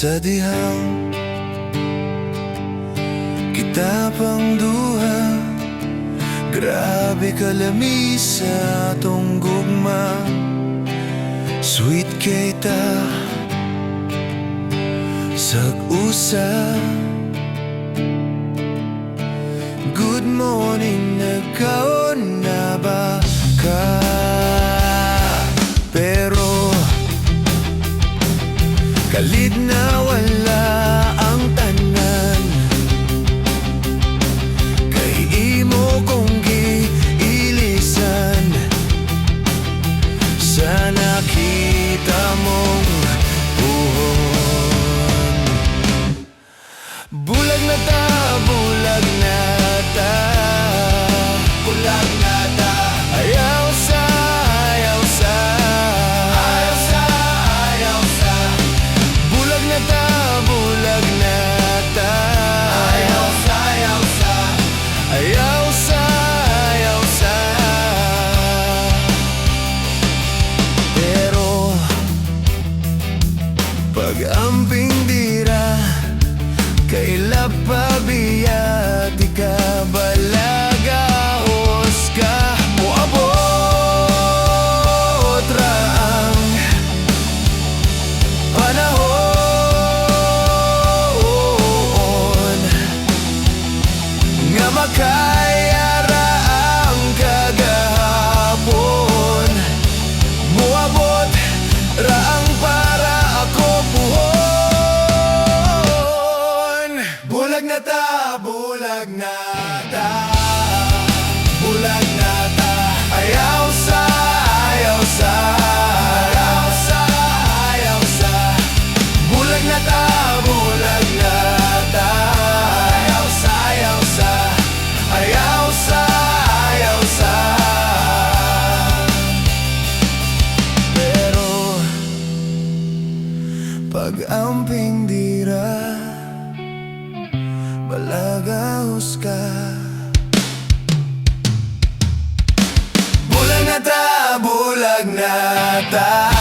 sa dihang kita pang duha. Grabe kalami sa atong gugma. Sweet kay ta sag-usa. Good morning, nagkaon na ba ka? Pero kalid na wala ang tanan. Kay imo kong giilisan sa nakita mong buhon. Bulag na ta, bulag na ta, bulag na ta. Ayaw sa, ayaw sa, ayaw sa, ayaw sa. Bulag na ta, bulag na ta. Ayaw sa, ayaw sa, ayaw sa, ayaw sa. Pero pag-amping dira kaila pabiya, di ka balaga, Oscar. Moabot ra ang panahon nga makaya ra ang kagahapon. Moabot ra ang para ako puhon. Bulag na ta, bulag na ta, bulag na ta. Ayaw sa, ayaw sa, ayaw sa, ayaw sa. Bulag na ta, bulag na ta. Ayaw sa, ayaw sa, ayaw sa, ayaw sa. Pero pag-amping dira balagahos ka. Bulag na ta, bulag na ta.